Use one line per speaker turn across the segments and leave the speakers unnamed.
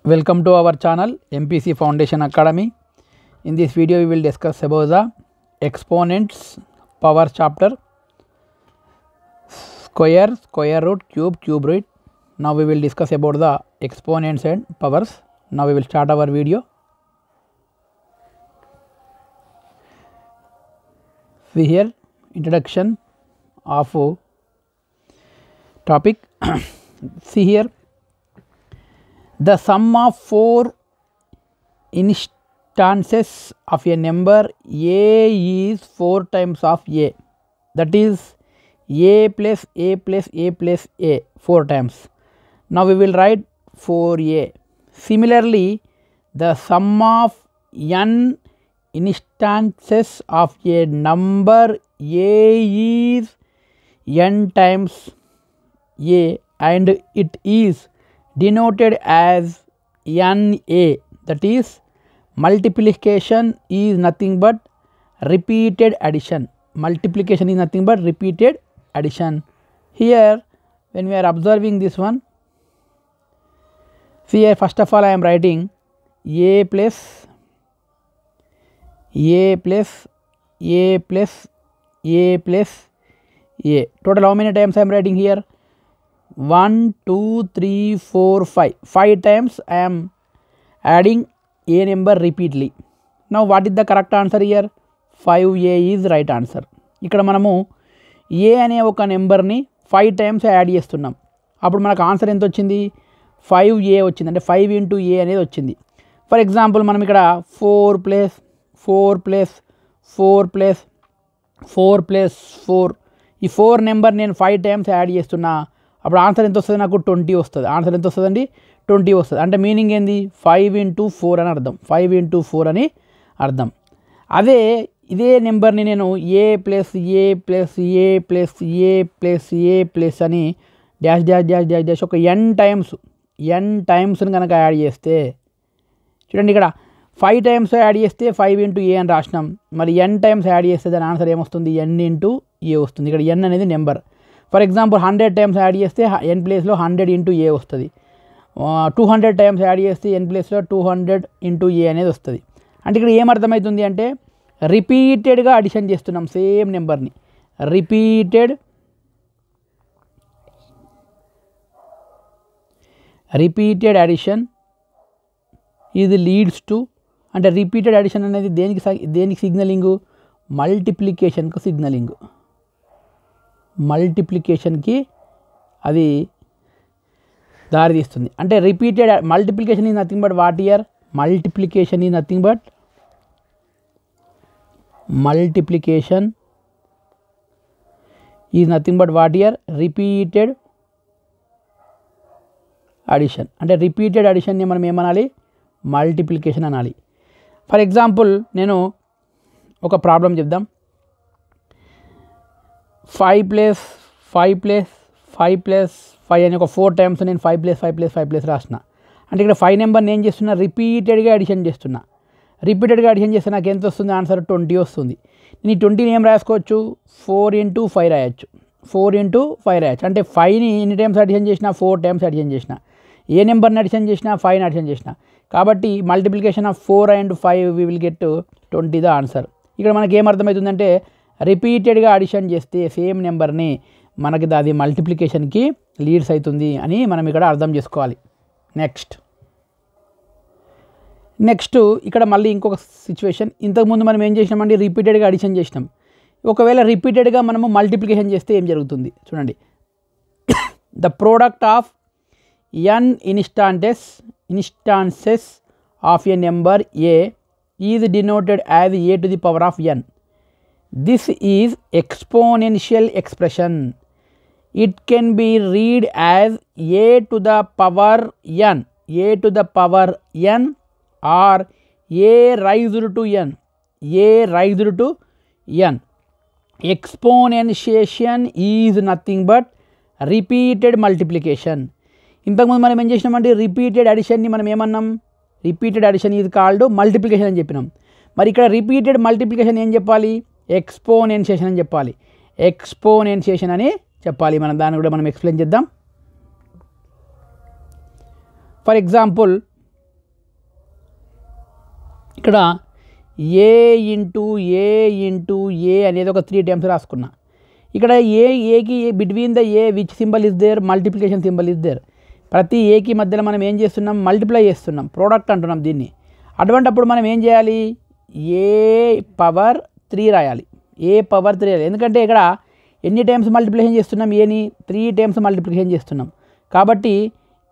Welcome to our channel MPC Foundation Academy. In this video we will discuss about the exponents, power chapter, square, square root, cube, cube root. Now we will discuss about the exponents and powers. Now we will start our video. See here introduction of topic. See here, the sum of 4 instances of a number a is 4 times of a, that is a plus a plus a plus a 4 times. Now we will write 4a. Similarly, the sum of n instances of a number a is n times a and it is denoted as na, that is multiplication is nothing but repeated addition. Multiplication is nothing but repeated addition. Here when we are observing this one, see here, first of all I am writing a plus a plus a plus a plus a. Total how many times I am writing here? 1 2 3 4 5 times I am adding a number repeatedly. Now what is the correct answer here? 5a is right answer. ఇక్కడ మనము a అనే ఒక నెంబర్ని 5 times add చేస్తున్నాం. అప్పుడు మనకు answer ఎంత వచ్చింది? 5a వచ్చింది, అంటే 5 ఇంటూ a అనేది వచ్చింది. ఫర్ ఎగ్జాంపుల్ మనం ఇక్కడ 4 ప్లస్ 4 ప్లస్ 4 ప్లస్ 4 ప్లస్ 4 ఈ 4 నెంబర్ నేను 5 టైమ్స్ యాడ్ చేస్తున్నా. అప్పుడు ఆన్సర్ ఎంత వస్తుంది? నాకు 20 వస్తుంది. ఆన్సర్ ఎంత వస్తుందండి? 20 వస్తుంది. అంటే మీనింగ్ ఏంది? 5 ఇంటూ 4 అని అర్థం. 5 ఇంటూ 4 అని అర్థం. అదే ఇదే నెంబర్ని నేను ఏ ప్లస్ ఏ ప్లస్ ఏ ప్లస్ ఏ ప్లస్ ఏ ప్లస్ అని dash dash dash dash dash ఒక ఎన్ టైమ్స్ని కనుక యాడ్ చేస్తే, చూడండి ఇక్కడ 5 టైమ్స్ యాడ్ చేస్తే 5 ఇంటూ ఏ అని రాసినాం. మరి ఎన్ టైమ్స్ యాడ్ చేస్తే దాని ఆన్సర్ ఏమొస్తుంది? ఎన్ ఇంటూ ఏ వస్తుంది. ఇక్కడ ఎన్ అనేది number. For example 100 times add చేస్తే ఎన్ ప్లేస్లో 100 ఇంటూ ఏ వస్తుంది. 200 టైమ్స్ యాడ్ చేస్తే ఎన్ ప్లేస్లో 200 ఇంటూ ఏ అనేది వస్తుంది. అంటే ఇక్కడ ఏమర్థమవుతుంది అంటే రిపీటెడ్గా అడిషన్ చేస్తున్నాం సేమ్ నెంబర్ని. రిపీటెడ్ అడిషన్ ఇది లీడ్స్ టు, అంటే రిపీటెడ్ అడిషన్ అనేది దేనికి సిగ్నలింగు? మల్టిప్లికేషన్కు సిగ్నలింగు. మల్టిప్లికేషన్కి అది దారి తీస్తుంది. అంటే repeated multiplication is nothing but what year? Multiplication is nothing but what year? Repeated addition. అంటే రిపీటెడ్ అడిషన్ని మనం ఏమనాలి? మల్టిప్లికేషన్ అనాలి. ఫర్ ఎగ్జాంపుల్ నేను ఒక ప్రాబ్లం చెప్దాం. 5 ప్లస్ 5 ప్లస్ 5 ప్లస్ 5 అని ఒక 4 టైమ్స్ నేను 5 ప్లస్ 5 ప్లస్ 5 ప్లస్ రాసిన. అంటే ఇక్కడ 5 నెంబర్ని ఏం చేస్తున్నా? రిపీటెడ్గా అడిషన్ చేస్తున్నా. రిపీటెడ్గా అడిషన్ చేస్తే నాకు ఎంత వస్తుంది? ఆన్సర్ 20 వస్తుంది. నేను ఈ 20ని ఏం రాసుకోవచ్చు? 4 ఇంటూ 5 రాయొచ్చు. 4 ఇంటూ 5 రాయొచ్చు. అంటే 5ని ఎన్ని టైమ్స్ అడిషన్ చేసినా? 4 టైమ్స్ అడిషన్ చేసిన. ఏ నెంబర్ని అడిషన్ చేసినా? 5ని అడిషన్ చేసిన. కాబట్టి multiplication of 4 and 5 we will get 20 the answer. ఇక్కడ మనకి ఏమర్థమవుతుందంటే రిపీటెడ్గా అడిషన్ చేస్తే సేమ్ నెంబర్ని మనకి అది మల్టిప్లికేషన్కి లీడ్స్ అవుతుంది అని మనం ఇక్కడ అర్థం చేసుకోవాలి. నెక్స్ట్ ఇక్కడ మళ్ళీ ఇంకొక సిచ్యువేషన్. ఇంతకుముందు మనం ఏం చేసినామండి? రిపీటెడ్గా అడిషన్ చేసినాం. ఒకవేళ రిపీటెడ్గా మనము మల్టిప్లికేషన్ చేస్తే ఏం జరుగుతుంది? చూడండి, the product of n instances of a number a is denoted as a to the power of n. This is exponential expression. It can be read as a to the power n, or a raised to n. Exponentiation is nothing but repeated multiplication. ఇంతకుముందు మనం ఏం చేసినామంటే repeated అడిషన్ని మనం ఏమన్నాం? Repeated addition is called multiplication అని చెప్పినాం. మరి ఇక్కడ రిపీటెడ్ మల్టిప్లికేషన్ ఏం చెప్పాలి? ఎక్స్పోనెన్షియేషన్ అని చెప్పాలి. ఎక్స్పోనెన్షియేషన్ అని చెప్పాలి. మనం దాన్ని కూడా మనం ఎక్స్ప్లెయిన్ చేద్దాం. ఫర్ ఎగ్జాంపుల్ ఇక్కడ ఏ ఇంటూ ఏ అనేది ఒక 3 టైమ్స్ రాసుకున్నా. ఇక్కడ ఏకి between the a which symbol is there, multiplication symbol is there. ప్రతి ఏకి మధ్యలో మనం ఏం చేస్తున్నాం, మల్టిప్లై చేస్తున్నాం, ప్రోడక్ట్ అంటున్నాం దీన్ని. అటువంటప్పుడు మనం ఏం చేయాలి, ఏ పవర్ 3 రాయాలి, ఏ పవర్ 3 రాయాలి. ఎందుకంటే ఇక్కడ ఎన్ని టైమ్స్ మల్టిప్లికేషన్ చేస్తున్నాం, ఏని 3 టైమ్స్ మల్టిప్లికేషన్ చేస్తున్నాం. కాబట్టి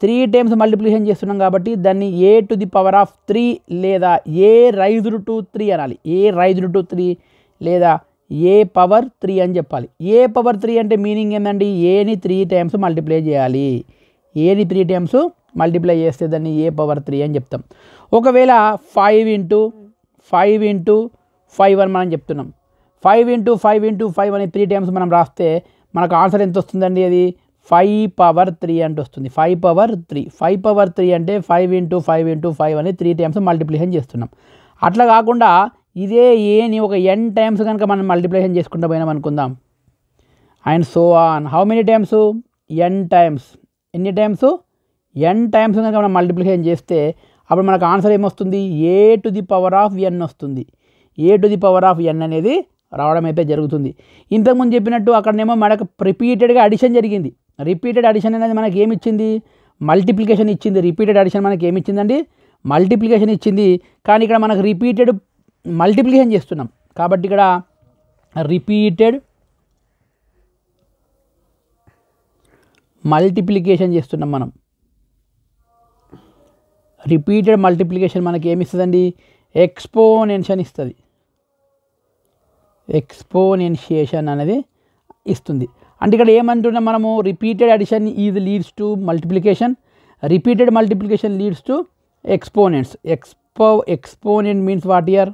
3 టైమ్స్ మల్టిప్లికేషన్ చేస్తున్నాం కాబట్టి దాన్ని ఏ టు ది పవర్ ఆఫ్ 3 లేదా ఏ రైజ్డ్ టు 3 అనాలి. ఏ రైజ్డ్ టు 3 లేదా ఏ పవర్ 3 అని చెప్పాలి. ఏ పవర్ 3 అంటే మీనింగ్ ఏంటండి, ఏని 3 టైమ్స్ మల్టిప్లై చేయాలి. ఏని 3 టైమ్స్ మల్టిప్లై చేస్తే దాన్ని ఏ పవర్ 3 అని చెప్తాం. ఒకవేళ 5 ఇంటూ 5 అని మనం చెప్తున్నాం. 5 ఇంటూ 5 అని 3 టైమ్స్ మనం రాస్తే మనకు ఆన్సర్ ఎంత వస్తుందండి, అది 5 పవర్ 3 అంటే వస్తుంది. 5 పవర్ 3 అంటే 5 ఇంటూ 5 అని 3 టైమ్స్ మల్టిప్లికేషన్ చేస్తున్నాం. అట్లా కాకుండా ఇదే ఏని ఒక n టైమ్స్ కనుక మనం మల్టిప్లికేషన్ చేసుకుంటూ పోయినాం అనుకుందాం, and so on. How many times, n times. ఎన్ని టైమ్స్, n టైమ్స్ కనుక మనం మల్టిప్లికేషన్ చేస్తే అప్పుడు మనకు ఆన్సర్ ఏమొస్తుంది, a to the power of n వస్తుంది. A to the power of n అనేది రావడం అయితే జరుగుతుంది. ఇంతకుముందు చెప్పినట్టు అక్కడనేమో మనకు రిపీటెడ్గా అడిషన్ జరిగింది. రిపీటెడ్ అడిషన్ అనేది మనకి ఏమి ఇచ్చింది, మల్టిప్లికేషన్ ఇచ్చింది. రిపీటెడ్ అడిషన్ మనకి ఏమి ఇచ్చిందండి, మల్టిప్లికేషన్ ఇచ్చింది. కానీ ఇక్కడ మనకు రిపీటెడ్ మల్టిప్లికేషన్ చేస్తున్నాం కాబట్టి ఇక్కడ రిపీటెడ్ మల్టిప్లికేషన్ చేస్తున్నాం మనం. రిపీటెడ్ మల్టిప్లికేషన్ మనకి ఏమి ఇస్తుందండి, ఎక్స్పోనెన్షన్ ఇస్తుంది. ఎక్స్పోనెన్షియేషన్ అనేది ఇస్తుంది. అంటే ఇక్కడ ఏమంటున్నాం మనము, repeated addition is leads to multiplication, repeated multiplication leads to exponents. Exponent means what here,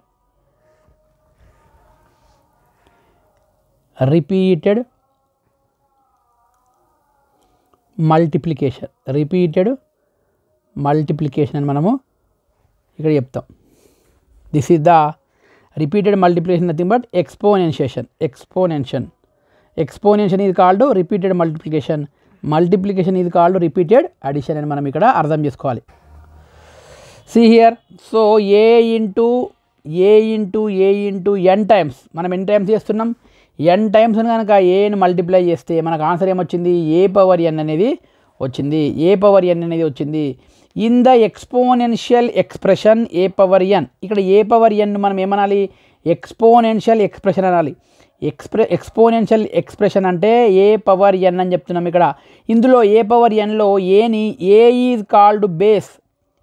repeated multiplication. Repeated multiplication అని మనము ఇక్కడ చెప్తాం. This is the repeated multiplication, nothing but exponentiation. Exponentiation is called repeated multiplication. Multiplication is called repeated addition అని మనం ఇక్కడ అర్థం చేసుకోవాలి. See here, so a into n times మనం ఎన్ని టైమ్స్ చేస్తున్నాం, n టైమ్స్ కనుక ఏని మల్టిప్లై చేస్తే మనకు ఆన్సర్ ఏమొచ్చింది, ఏ పవర్ n అనేది వచ్చింది. ఏ పవర్ n అనేది వచ్చింది. In the exponential expression A power n. ఇక్కడ ఏ పవర్ n మనం ఏమనాలి, ఎక్స్పోనెన్షియల్ ఎక్స్ప్రెషన్ అనాలి. ఎక్స్పోనెన్షియల్ ఎక్స్ప్రెషన్ అంటే ఏ పవర్ n అని చెప్తున్నాం. ఇక్కడ ఇందులో ఏ పవర్ nలో ఏని ఏ ఈజ్ కాల్డ్ బేస్.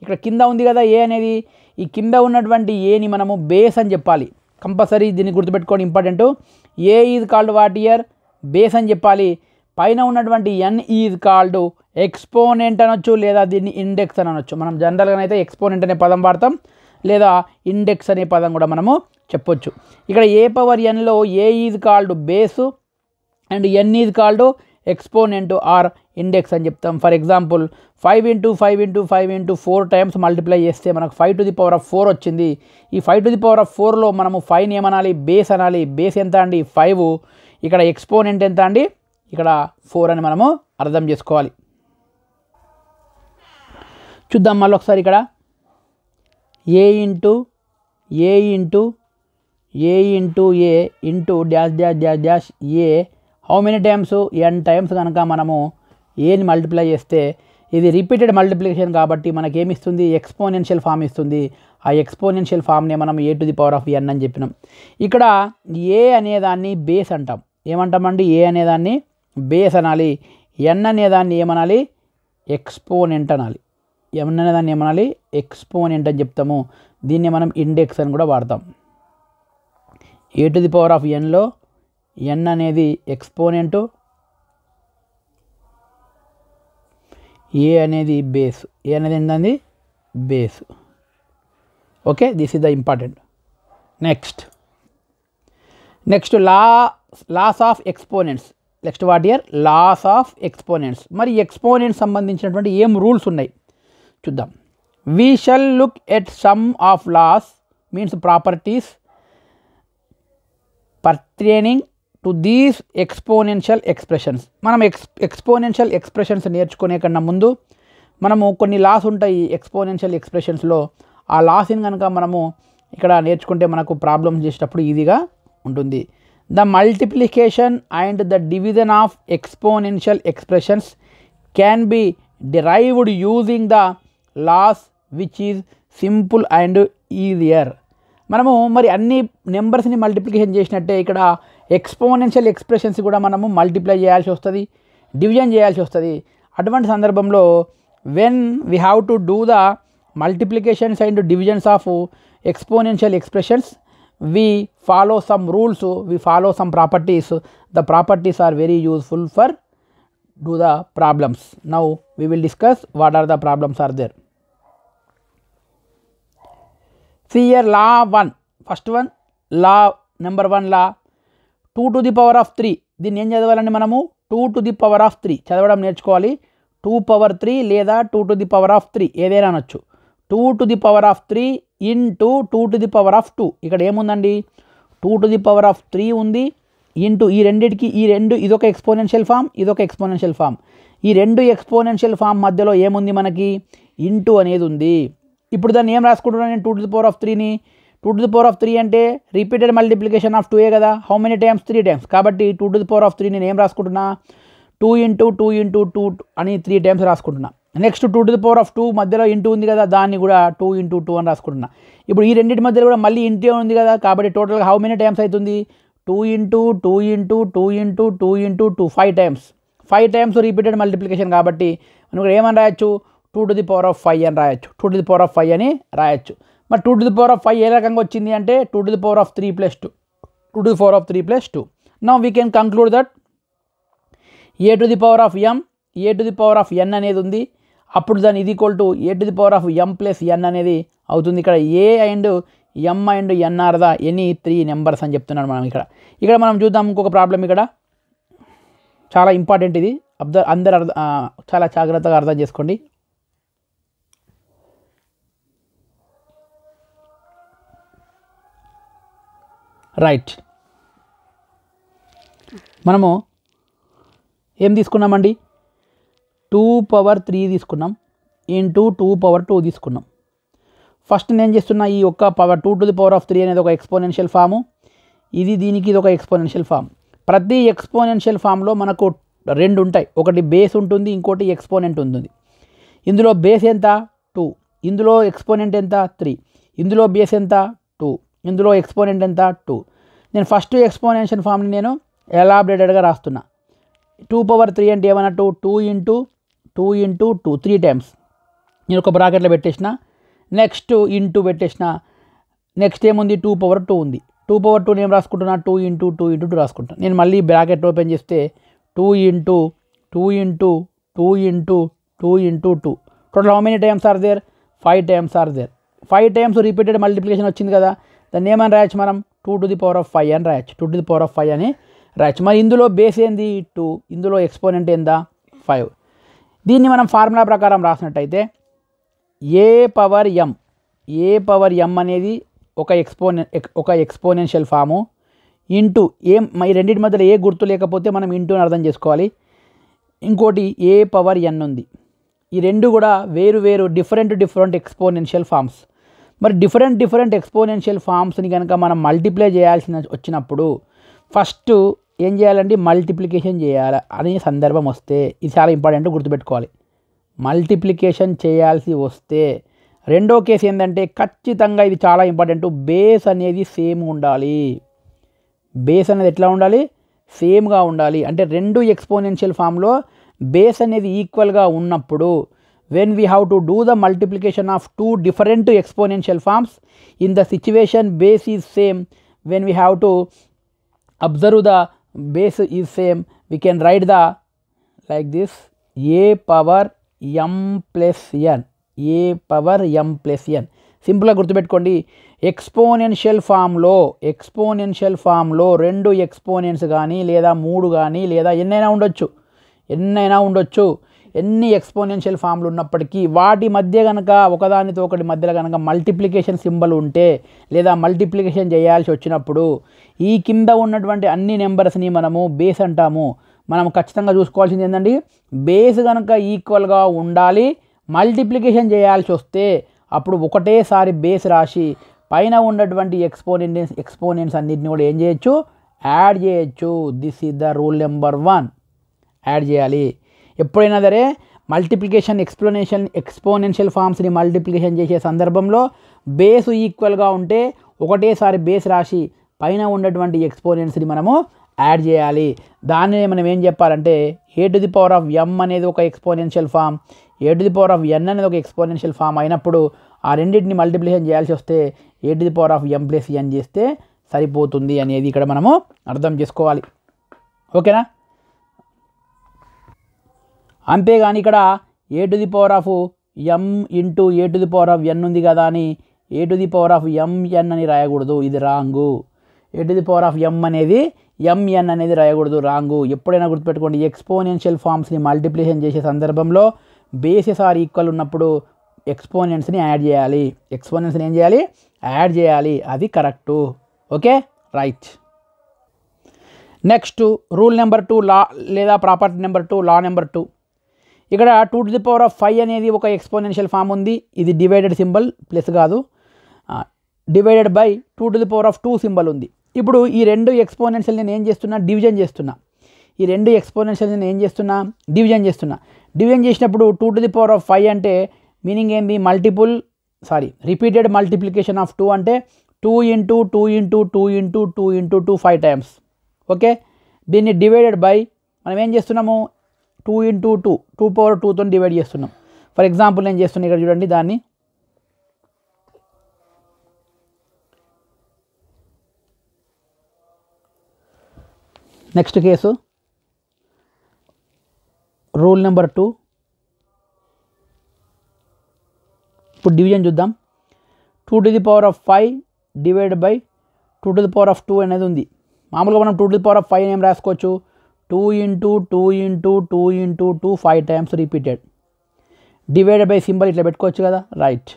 ఇక్కడ కింద ఉంది కదా ఏ అనేది, ఈ కింద ఉన్నటువంటి ఏని మనము బేస్ అని చెప్పాలి. కంపల్సరీ దీన్ని గుర్తుపెట్టుకోండి, important. A is called what year, base అని చెప్పాలి. పైన ఉన్నటువంటి n ఈజ్ కాల్డ్ ఎక్స్పోనెంట్ అనొచ్చు, లేదా దీన్ని ఇండెక్స్ అని అనొచ్చు. మనం జనరల్గా అయితే ఎక్స్పోనెంట్ అనే పదం వాడతాం, లేదా ఇండెక్స్ అనే పదం కూడా మనము చెప్పొచ్చు. ఇక్కడ ఏ పవర్ nలో a is called base and n is called exponent or index అని చెప్తాం. For example 5 into 4 times multiply చేస్తే మనకు 5 టు ది పవర్ ఆఫ్ 4 వచ్చింది. ఈ 5 టు ది పవర్ ఆఫ్ 4లో మనము 5ని ఏమనాలి, బేస్ అనాలి. బేస్ ఎంత అండి, 5. ఇక్కడ ఎక్స్పోనెంట్ ఎంత అండి, ఇక్కడ 4 అని మనము అర్థం చేసుకోవాలి. చూద్దాం మళ్ళీ ఒకసారి. ఇక్కడ a into dash dash dash dash a how many times, n times కనుక మనము ఏని మల్టిప్లై చేస్తే ఇది రిపీటెడ్ మల్టిప్లికేషన్ కాబట్టి మనకేమిస్తుంది, ఎక్స్పోనెన్షియల్ ఫామ్ ఇస్తుంది. ఆ ఎక్స్పోనెన్షియల్ ఫామ్ని మనం a to the power of n అని చెప్పినాం. ఇక్కడ ఏ అనేదాన్ని బేస్ అంటాం. ఏమంటామండి, ఏ అనేదాన్ని బేస్ అనాలి. n అనేదాన్ని ఏమనాలి, ఎక్స్పోనెంట్ అనాలి. n అనేదాన్ని ఏమనాలి, ఎక్స్పోనెంట్ అని చెప్తాము. దీన్ని మనం ఇండెక్స్ అని కూడా వాడతాం. A to the power of nలో n అనేది ఎక్స్పోనెంటు, ఏ అనేది బేస్. ఏ అనేది ఏంటండి, base. Okay, this is the important. Next laws of exponents. Next what here, laws of exponents. మరి ఎక్స్పోనెంట్స్ సంబంధించినటువంటి ఏం రూల్స్ ఉన్నాయి చూద్దాం. We shall look at some of laws means properties pertaining to these exponential expressions. మనం exponential expressions నేర్చుకునే కన్నా ముందు మనము కొన్ని లాస్ ఉంటాయి ఎక్స్పోనెన్షియల్ ఎక్స్ప్రెషన్స్లో. ఆ లాస్ని కనుక మనము ఇక్కడ నేర్చుకుంటే మనకు ప్రాబ్లమ్స్ చేసేటప్పుడు ఈజీగా ఉంటుంది. The multiplication and the division of exponential expressions can be derived using the laws which is simple and easier. మనము మరి అన్ని నెంబర్స్ని మల్టిప్లికేషన్ చేసినట్టే ఇక్కడ ఎక్స్పోనెన్షియల్ ఎక్స్ప్రెషన్స్ కూడా మనము మల్టిప్లై చేయాల్సి వస్తుంది, డివిజన్ చేయాల్సి వస్తుంది. అటువంటి సందర్భంలో when we have to do the multiplications and divisions of exponential expressions, we follow some rules, we follow some properties. The properties are very useful for do the problems. Now we will discuss what are the problems are there. See here, law 1, first one, law number 1 law, 2 to the power of 3. దీన్ని ఏం చదవాలండి మనము 2 to the power of 3 చదవడం నేర్చుకోవాలి. 2 power 3 లేదా 2 to the power of 3 ఏదైనా అనొచ్చు. 2 to the power of 3 into 2 to the power of 2. ఇక్కడ ఏముందండి 2 to the power of 3 ఉంది ఇంటూ ఈ రెండిటికి ఇదొక ఎక్స్పోనెన్షియల్ ఫామ్, ఇదొక ఎక్స్పోనెన్షియల్ ఫామ్. ఈ రెండు ఎక్స్పోనెన్షియల్ ఫామ్ మధ్యలో ఏముంది మనకి ఇంటూ అనేది ఉంది. ఇప్పుడు దాన్ని ఏం రాసుకుంటున్నాను నేను 2 to the power of 3ని 2 to the power of 3 అంటే రిపీటెడ్ మల్టిప్లికేషన్ ఆఫ్ 2 కదా. How many times 3 times. కాబట్టి 2 to the power of 3 నేను ఏం రాసుకుంటున్నా 2 into 2 into 2 అని 3 టైమ్స్ రాసుకుంటున్నా. Next 2 to the power of 2 మధ్యలో ఇంటూ ఉంది కదా, దాన్ని కూడా 2 into 2 అని రాసుకుంటున్నా. ఇప్పుడు ఈ రెండింటి మధ్యలో కూడా మళ్ళీ ఇంటే ఉంది కదా, కాబట్టి టోటల్గా హౌ మెనీ టైమ్స్ అవుతుంది 2 into 2 into 2 into 2 into 2 5 times. 5 times repeated multiplication కాబట్టి మనం ఇక్కడ ఏమని రాయొచ్చు 2 to the power of 5 అని రాయొచ్చు, 2 to the power of 5 అని రాయొచ్చు. మరి 2 to the power of 5 ఏ రకంగా వచ్చింది అంటే 2 to the power of 3 plus 2, 2 to the power of 3 plus 2. Now we can conclude that a to the power of m, a to the power of n అనేది ఉంది. అప్పుడు దాని ఇది equal to a to the power of m plus n అనేది అవుతుంది. ఇక్కడ a and m and n are the any 3 numbers అని చెప్తున్నాను మనం. ఇక్కడ మనం చూద్దాం ఇంకొక ప్రాబ్లం. ఇక్కడ చాలా ఇంపార్టెంట్ ఇది, అందరు చాలా జాగ్రత్తగా అర్థం చేసుకోండి. రైట్, మనము ఏం తీసుకున్నామండి 2 power 3 తీసుకున్నాం ఇంటూ 2 power 2 తీసుకున్నాం. ఫస్ట్ నేను చేస్తున్నా ఈ ఒక్క power 2 to the power of 3 అనేది ఒక ఎక్స్పోనెన్షియల్ ఫాము, దీనికి ఇది ఒక ఎక్స్పోనెన్షియల్ ఫామ్. ప్రతి ఎక్స్పోనెన్షియల్ ఫామ్లో మనకు రెండు ఉంటాయి, ఒకటి బేస్ ఉంటుంది, ఇంకోటి ఎక్స్పోనెంట్ ఉంటుంది. ఇందులో బేస్ ఎంత 2, ఇందులో ఎక్స్పోనెంట్ ఎంత 3, ఇందులో బేస్ ఎంత 2, ఇందులో ఎక్స్పోనెంట్ ఎంత 2. నేను ఫస్ట్ ఎక్స్పోనెన్షియల్ ఫామ్ని నేను ఎలాబరేటెడ్గా రాస్తున్నా. 2 power 3 అంటే ఏమన్నట్టు 2 into 2 into 2 3 టైమ్స్. నేను ఒక బ్రాకెట్లో పెట్టేసిన, నెక్స్ట్ ఇంటూ పెట్టేసిన, నెక్స్ట్ ఏముంది 2 power 2 ఉంది. 2 power 2 నేను రాసుకుంటున్నా 2 into 2 into 2 రాసుకుంటాను. నేను మళ్ళీ బ్రాకెట్ ఓపెన్ చేస్తే 2 into 2 into 2 into 2 into 2. Total how many times are there 5 times are there. 5 times repeated multiplication వచ్చింది కదా, దాన్ని ఏమని రాయొచ్చు మనం 2 to the power of 5 అని రాయొచ్చు, 2 to the power of 5 అని రాయొచ్చు. మరి ఇందులో బేస్ ఏంది 2, ఇందులో ఎక్స్పోనెంట్ ఏందా 5. దీన్ని మనం ఫార్ములా ప్రకారం రాసినట్టయితే ఏ పవర్ m అనేది ఒక ఎక్స్పోనెన్షియల్ ఫాము ఇంటూ ఈ రెండింటి మధ్యలో ఏ గుర్తు లేకపోతే మనం ఇంటూ అర్థం చేసుకోవాలి. ఇంకోటి ఏ పవర్ n ఉంది. ఈ రెండు కూడా వేరు డిఫరెంట్ ఎక్స్పోనెన్షియల్ ఫామ్స్. మరి డిఫరెంట్ ఎక్స్పోనెన్షియల్ ఫామ్స్ని కనుక మనం మల్టిప్లై వచ్చినప్పుడు ఫస్ట్ ఏం చేయాలండి మల్టిప్లికేషన్ చేయాలి అనే సందర్భం వస్తే, ఇది చాలా ఇంపార్టెంట్ గుర్తుపెట్టుకోవాలి. మల్టిప్లికేషన్ చేయాల్సి వస్తే రెండో కేసు ఏంటంటే ఖచ్చితంగా ఇది చాలా ఇంపార్టెంట్, బేస్ అనేది సేమ్ ఉండాలి. బేస్ అనేది ఎట్లా ఉండాలి సేమ్గా ఉండాలి. అంటే రెండు ఎక్స్పోనెన్షియల్ ఫామ్లో బేస్ అనేది ఈక్వల్గా ఉన్నప్పుడు when we have to do the multiplication of two different exponential forms, in the situation base is same, when we have to observe the base is same, we can write the like this a power m plus n, a power m plus n. సింపుల్గా గుర్తుపెట్టుకోండి, exponential ఫామ్లో రెండు exponents కానీ లేదా మూడు కానీ లేదా ఎన్నైనా ఉండొచ్చు. ఎన్ని ఎక్స్పోనెన్షియల్ ఫామ్లు ఉన్నప్పటికీ వాటి మధ్య కనుక ఒకదానితో ఒకటి మధ్యలో కనుక మల్టిప్లికేషన్ సింబల్ ఉంటే లేదా మల్టిప్లికేషన్ చేయాల్సి వచ్చినప్పుడు ఈ కింద ఉన్నటువంటి అన్ని నెంబర్స్ని మనము బేస్ అంటాము. మనం ఖచ్చితంగా చూసుకోవాల్సింది ఏంటండి బేస్ కనుక ఈక్వల్గా ఉండాలి. మల్టిప్లికేషన్ చేయాల్సి వస్తే అప్పుడు ఒకటేసారి బేస్ రాసి పైన ఉన్నటువంటి ఎక్స్పోనెంట్స్ అన్నిటిని కూడా ఏం చేయొచ్చు, యాడ్ చేయొచ్చు. This is the rule number 1. Add చేయాలి. ఎప్పుడైనా సరే మల్టిప్లికేషన్ ఎక్స్పోనెన్షియల్ ఫామ్స్ని మల్టిప్లికేషన్ చేసే సందర్భంలో బేసు ఈక్వల్గా ఉంటే ఒకటేసారి బేస్ రాసి పైన ఉన్నటువంటి ఎక్స్పోనెంట్స్ని మనము యాడ్ చేయాలి. దాన్ని మనం ఏం చెప్పాలంటే a⁴m అనేది ఒక ఎక్స్పోనెన్షియల్ ఫామ్, a⁴n అనేది ఒక ఎక్స్పోనెన్షియల్ ఫామ్ అయినప్పుడు ఆ రెండింటిని మల్టిప్లికేషన్ చేయాల్సి వస్తే a⁴m+n చేస్తే సరిపోతుంది అనేది ఇక్కడ మనము అర్థం చేసుకోవాలి. ఓకేనా? అంతేగాని ఇక్కడ a⁴m ఇంటూ a⁴n ఉంది కదా అని a⁴mn అని రాయకూడదు, ఇది రాంగు. a⁴m అనేది mn అనేది రాయకూడదు, రాంగు. ఎప్పుడైనా గుర్తుపెట్టుకోండి, ఎక్స్పోనెన్షియల్ ఫామ్స్ని మల్టిప్లికేషన్ చేసే సందర్భంలో బేసెస్ ఆర్ ఈక్వల్ ఉన్నప్పుడు ఎక్స్పోనెంట్స్ని యాడ్ చేయాలి. ఎక్స్పోనెంట్స్ని ఏం చేయాలి, యాడ్ చేయాలి. అది correct. Okay, right. Next rule number 2 లా లేదా ప్రాపర్టీ నెంబర్ 2 లా నెంబర్ 2. ఇక్కడ 2⁵ అనేది ఒక ఎక్స్పోనెన్షియల్ ఫామ్ ఉంది. ఇది డివైడెడ్ సింబల్, ప్లస్ కాదు, డివైడెడ్ బై 2⁵ సింబల్ ఉంది. ఇప్పుడు ఈ రెండు ఎక్స్పోనెన్షియల్ నేను ఏం చేస్తున్నా, డివిజన్ చేస్తున్నా. ఈ రెండు ఎక్స్పోనెన్షియల్ నేను ఏం చేస్తున్నా, డివిజన్ చేస్తున్నా. డివిజన్ చేసినప్పుడు 2⁵ అంటే మీనింగ్ ఏంది, రిపీటెడ్ మల్టిప్లికేషన్ ఆఫ్ 2 అంటే 2 into 2 into 2 into 2 into 2 5 times. Okay, దీన్ని డివైడెడ్ బై మనం ఏం చేస్తున్నాము, 2 ఇంటూ 2 2⁴2తో డివైడ్ చేస్తున్నాం. ఫర్ ఎగ్జాంపుల్ నేను చేస్తున్నా, ఇక్కడ చూడండి, దాన్ని నెక్స్ట్ కేసు రూల్ నెంబర్ 2. ఇప్పుడు డివిజన్ చూద్దాం. 2⁵ డివైడ్ బై 2⁵2 అనేది ఉంది. మామూలుగా మనం 2⁵ ఏం రాసుకోవచ్చు, 2 into 2 into 2 into 2 5 times repeated. Divided by symbol ఇట్లా పెట్టుకోవచ్చు కదా, రైట్.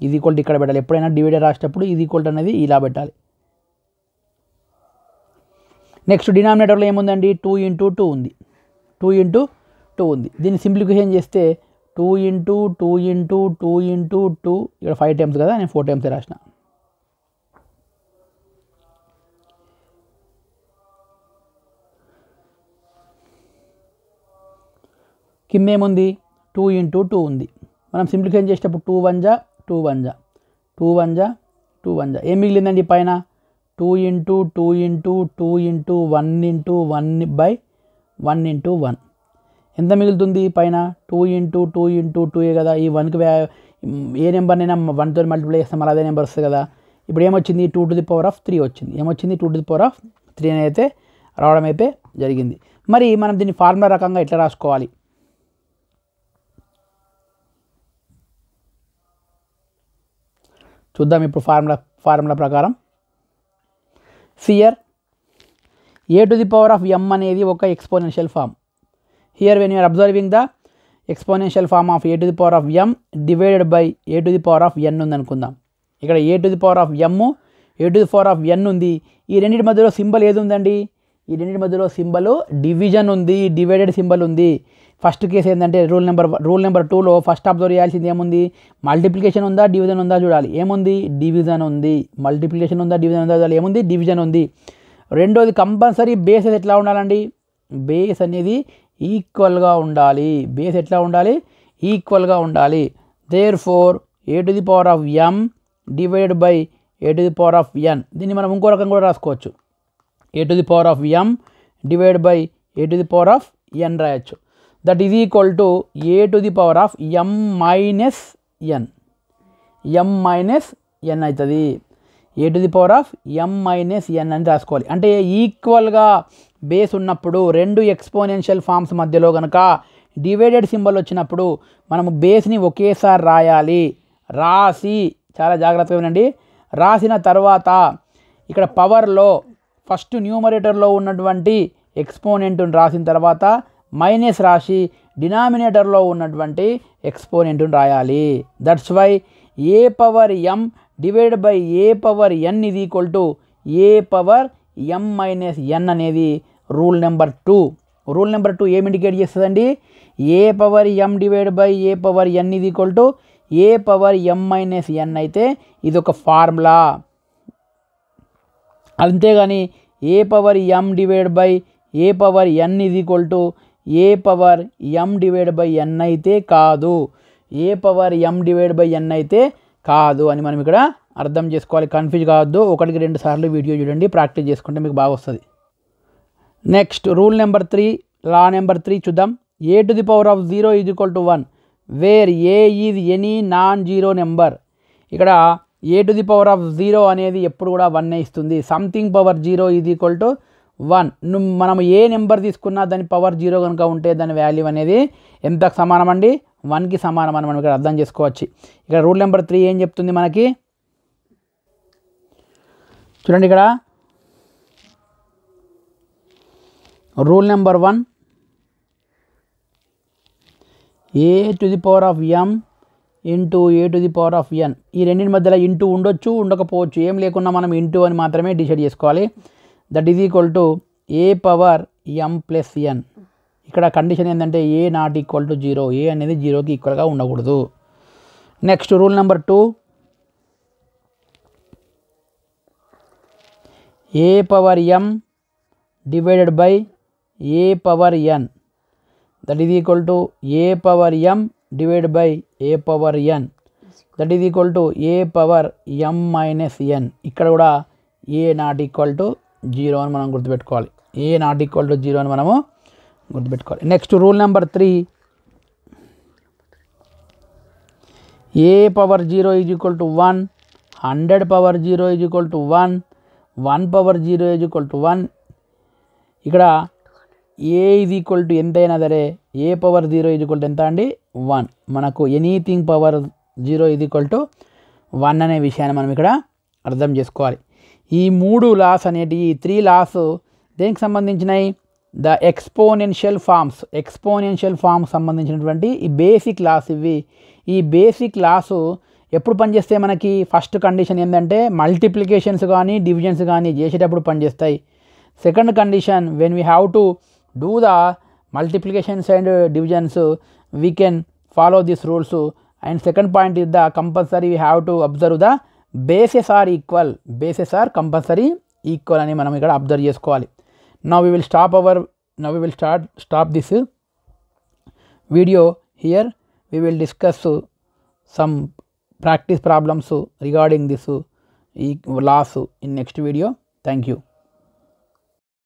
ఇది ఈక్వల్ ఇక్కడ పెట్టాలి. ఎప్పుడైనా డివైడెడ్ రాసేటప్పుడు ఇది ఈక్వల్ అనేది ఇలా పెట్టాలి. నెక్స్ట్ డినామినేటర్లో ఏముందండి, 2 ఇంటూ 2 ఉంది. 2 ఇంటూ 2 ఉంది. దీన్ని సింప్లిఫికేషన్ చేస్తే 2 ఇంటూ 2 ఇంటూ 2 ఇంటూ 2, ఇక్కడ 5 టైమ్స్ కదా, నేను 4 టైమ్స్ రాసిన. కింద ఏముంది, 2 ఇంటూ 2 ఉంది. మనం సింప్లిఫికేషన్ చేసేటప్పుడు 2 1 జా 2 1 జా 2 1 జా 2 1 జా ఏం మిగిలిందండి పైన, 2 into 2 into 2 into 1 into 1 by 1 into 1 ఎంత మిగులుతుంది పైన, 2 ఇంటూ 2 ఇంటూ 2 కదా. ఈ 1కి ఏ నెంబర్నైనా 1తో మల్టిప్లై చేస్తాం, మళ్ళీ అదే నెంబర్ వస్తుంది కదా. ఇప్పుడు ఏమొచ్చింది, 2⁵3 వచ్చింది. ఏమొచ్చింది, 2⁵3 అయితే రావడం అయితే జరిగింది. మరి మనం దీన్ని ఫార్ములా రకంగా ఎట్లా రాసుకోవాలి, చూద్దాం. ఇప్పుడు ఫార్ములా ప్రకారం హియర్ a⁴m అనేది ఒక exponential form. Here when you're observing the exponential form of a⁴m divided by a⁴n ఉంది అనుకుందాం. ఇక్కడ a⁴m ఉంది. ఈ రెండింటి మధ్యలో సింబల్ ఏది ఉందండి, ఈ రెండింటి మధ్యలో సింబల్ డివిజన్ ఉంది, డివైడెడ్ సింబల్ ఉంది. ఫస్ట్ కేసు ఏంటంటే రూల్ నెంబర్ 2లో ఫస్ట్ అబ్జర్వ్ చేయాల్సింది ఏముంది, మల్టిప్లికేషన్ ఉందా డివిజన్ ఉందా చూడాలి. ఏముంది, డివిజన్ ఉంది. మల్టిప్లికేషన్ ఉందా డివిజన్ ఉందా చూడాలి. ఏముంది, డివిజన్ ఉంది. రెండోది కంపల్సరీ బేసెస్ ఎట్లా ఉండాలండి, బేస్ అనేది ఈక్వల్గా ఉండాలి. బేస్ ఎట్లా ఉండాలి, ఈక్వల్గా ఉండాలి. Therefore a⁴m divided by a⁴n. దీన్ని మనం ఇంకో రకం కూడా రాసుకోవచ్చు, a⁴m డివైడెడ్ బై a⁴n రాయొచ్చు. That is equal to a⁴m minus n. m minus n అవుతుంది. a⁴m మైనస్ n అని రాసుకోవాలి. అంటే ఈక్వల్గా బేస్ ఉన్నప్పుడు రెండు ఎక్స్పోనెన్షియల్ ఫామ్స్ మధ్యలో కనుక డివైడెడ్ సింబల్ వచ్చినప్పుడు మనము బేస్ని ఒకేసారి రాయాలి. రాసి చాలా జాగ్రత్తగా వినండి. రాసిన తర్వాత ఇక్కడ పవర్లో ఫస్ట్ న్యూమరేటర్లో ఉన్నటువంటి ఎక్స్పోనెంట్ను రాసిన తర్వాత మైనస్ రాసి డినామినేటర్లో ఉన్నటువంటి ఎక్స్పోనెంట్ను రాయాలి. That's why a⁴m divided by a⁴n is equal to a⁴m minus n అనేది రూల్ నెంబర్ 2. రూల్ నెంబర్ 2 ఏమి ఇండికేట్ చేస్తుందండి, a⁴m divided by a⁴n is equal to a power m minus n అయితే ఇది ఒక ఫార్ములా. అంతేగాని a power m divide by a power n is equal to a power m divide by n అయితే కాదు. A power m divide by n అయితే కాదు అని మనం ఇక్కడ అర్థం చేసుకోవాలి. కన్ఫ్యూజ్ కావద్దు. 1-2 సార్లు వీడియో చూడండి, ప్రాక్టీస్ చేసుకుంటే మీకు బాగా వస్తుంది. Next rule number 3, law number 3 చూద్దాం. A to the power of 0 is equal to 1 where a is any non zero number. ఇక్కడ a to the power of 0 అనేది ఎప్పుడు కూడా 1 ఇస్తుంది. Something power 0 is equal to 1. మనం ఏ నెంబర్ తీసుకున్నా దాని power 0 కనుక ఉంటే దాని వాల్యూ అనేది ఎంతకు సమానం అండి? 1కి సమానం అని మనం ఇక్కడ అర్థం చేసుకోవచ్చు. ఇక్కడ రూల్ నెంబర్ 3 ఏం చెప్తుంది మనకి చూడండి. ఇక్కడ rule number 1 A to the power of m into A to the power of n. ఈ రెండింటి మధ్యలో ఇంటూ ఉండొచ్చు, ఉండకపోవచ్చు. ఏం లేకున్నా మనం ఇంటూ అని మాత్రమే డిసైడ్ చేసుకోవాలి. That is equal to a power m plus n. ఇక్కడ కండిషన్ ఏంటంటే ఏ నాట్ ఈక్వల్ టు 0. ఏ అనేది 0కి ఈక్వల్గా ఉండకూడదు. Next rule number 2 A power m divided by a power n. That is equal to a power m divide by a power n. That is equal to a power m minus n. ఇక్కడ కూడా ఏ not equal to 0 అని మనం గుర్తుపెట్టుకోవాలి. ఏ not equal to 0 అని మనము గుర్తుపెట్టుకోవాలి. Next rule number 3 A power 0 is equal to 1, 100 power 0 is equal to 1, 1 power 0 is equal to 1. ఇక్కడ ఏ is equal to ఎంతైనా సరే ఏ పవర్ 0 ఈజ్ ఈక్వల్ టు ఎంత అండి? 1. మనకు anything power 0 is equal to 1 అనే విషయాన్ని మనం ఇక్కడ అర్థం చేసుకోవాలి. ఈ 3 లాస్ అనేటివి, ఈ 3 లాస్ దేనికి సంబంధించినవి? ద ఎక్స్పోనెన్షియల్ ఫార్మ్స్ సంబంధించినటువంటి ఈ బేసిక్ లాస్ ఇవి. ఈ బేసిక్ లాసు ఎప్పుడు పనిచేస్తాయి మనకి? ఫస్ట్ కండిషన్ ఏంటంటే మల్టిప్లికేషన్స్ కానీ డివిజన్స్ కానీ చేసేటప్పుడు పనిచేస్తాయి. Second condition when we have to do the multiplications and divisions we can follow this rules. And second point is the compulsory we have to observe the bases are compulsory equal అని మనం ఇక్కడ observe చేసుకోవాలి. Now we will stop this video here. We will discuss some practice problems regarding this laws in next video. Thank you.